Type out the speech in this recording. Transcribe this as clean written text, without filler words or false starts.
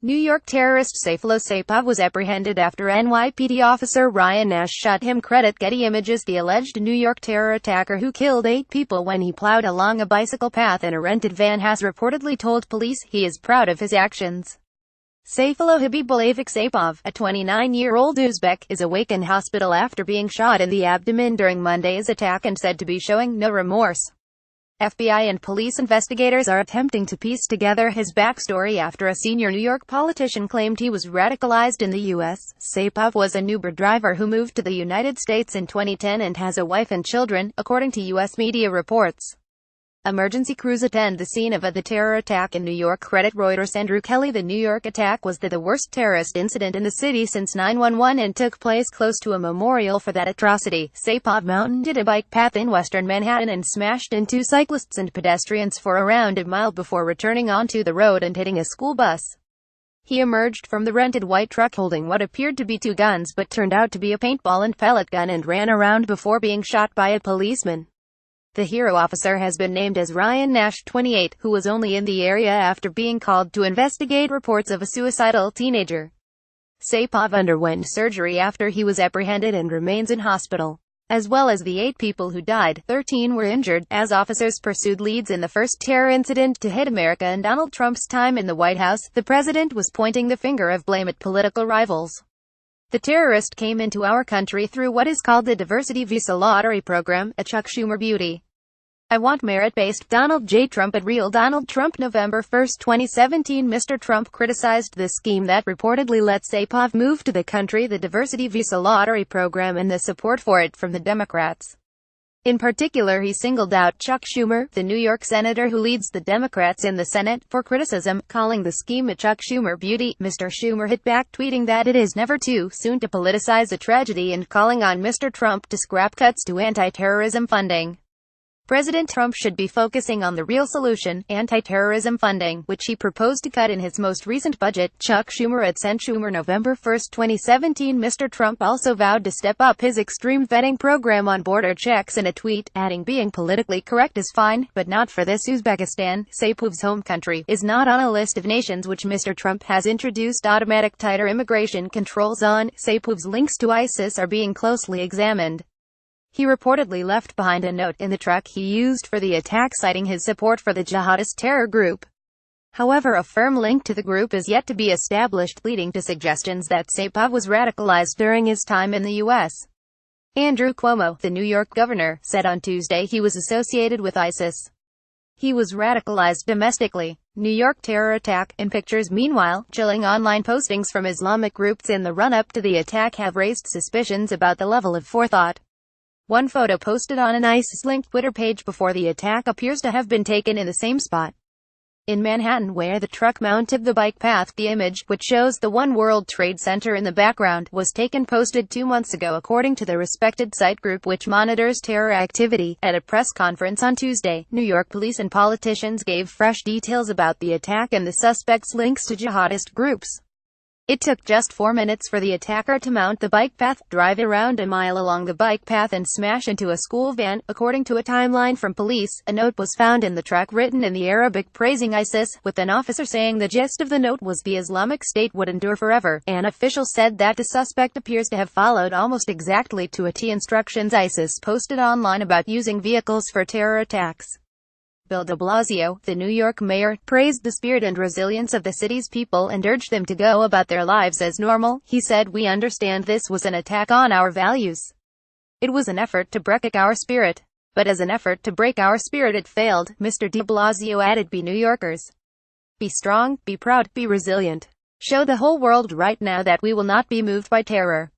New York terrorist Sayfullo Saipov was apprehended after NYPD officer Ryan Nash shot him. Getty Images. The alleged New York terror attacker who killed 8 people when he plowed along a bicycle path in a rented van has reportedly told police he is proud of his actions. Sayfullo Habibullayevic Saipov, a 29-year-old Uzbek, is awake in hospital after being shot in the abdomen during Monday's attack and said to be showing no remorse. FBI and police investigators are attempting to piece together his backstory after a senior New York politician claimed he was radicalized in the U.S. Saipov was an Uber driver who moved to the United States in 2010 and has a wife and children, according to U.S. media reports. Emergency crews attend the scene of the terror attack in New York. Reuters. Andrew Kelly. The New York attack was the worst terrorist incident in the city since 9/11 and took place close to a memorial for that atrocity. Saipov mounted a bike path in western Manhattan and smashed into cyclists and pedestrians for around a mile before returning onto the road and hitting a school bus. He emerged from the rented white truck holding what appeared to be 2 guns but turned out to be a paintball and pellet gun and ran around before being shot by a policeman. The hero officer has been named as Ryan Nash, 28, who was only in the area after being called to investigate reports of a suicidal teenager. Saipov underwent surgery after he was apprehended and remains in hospital. As well as the 8 people who died, 13 were injured, as officers pursued leads in the first terror incident to hit America in Donald Trump's time in the White House. The president was pointing the finger of blame at political rivals. The terrorist came into our country through what is called the Diversity Visa Lottery Program, a Chuck Schumer beauty. I want merit-based. Donald J. Trump at Real Donald Trump. November 1, 2017. Mr. Trump criticized the scheme that reportedly let Saipov move to the country, the Diversity Visa Lottery Program, and the support for it from the Democrats. In particular, he singled out Chuck Schumer, the New York senator who leads the Democrats in the Senate, for criticism, calling the scheme a Chuck Schumer beauty. Mr. Schumer hit back, tweeting that it is never too soon to politicize a tragedy and calling on Mr. Trump to scrap cuts to anti-terrorism funding. President Trump should be focusing on the real solution, anti-terrorism funding, which he proposed to cut in his most recent budget. Chuck Schumer at Sent Schumer. November 1, 2017. Mr. Trump also vowed to step up his extreme vetting program on border checks in a tweet, adding being politically correct is fine, but not for this. Uzbekistan, Saipov's home country, is not on a list of nations which Mr. Trump has introduced automatic tighter immigration controls on. Saipov's links to ISIS are being closely examined. He reportedly left behind a note in the truck he used for the attack citing his support for the jihadist terror group. However, a firm link to the group is yet to be established, leading to suggestions that Saipov was radicalized during his time in the U.S. Andrew Cuomo, the New York governor, said on Tuesday he was associated with ISIS. He was radicalized domestically. New York terror attack. In pictures. Meanwhile, chilling online postings from Islamic groups in the run-up to the attack have raised suspicions about the level of forethought. One photo posted on an ISIS-linked Twitter page before the attack appears to have been taken in the same spot in Manhattan where the truck mounted the bike path. The image, which shows the One World Trade Center in the background, was posted 2 months ago according to the respected site group which monitors terror activity. At a press conference on Tuesday, New York police and politicians gave fresh details about the attack and the suspects' links to jihadist groups. It took just 4 minutes for the attacker to mount the bike path, drive around a mile along the bike path and smash into a school van, according to a timeline from police. A note was found in the truck written in the Arabic praising ISIS, with an officer saying the gist of the note was the Islamic State would endure forever. An official said that the suspect appears to have followed almost exactly to a T instructions ISIS posted online about using vehicles for terror attacks. Bill de Blasio, the New York mayor, praised the spirit and resilience of the city's people and urged them to go about their lives as normal. He said, "We understand this was an attack on our values. It was an effort to break our spirit. But as an effort to break our spirit it failed." Mr. de Blasio added, "Be New Yorkers. Be strong, be proud, be resilient. Show the whole world right now that we will not be moved by terror."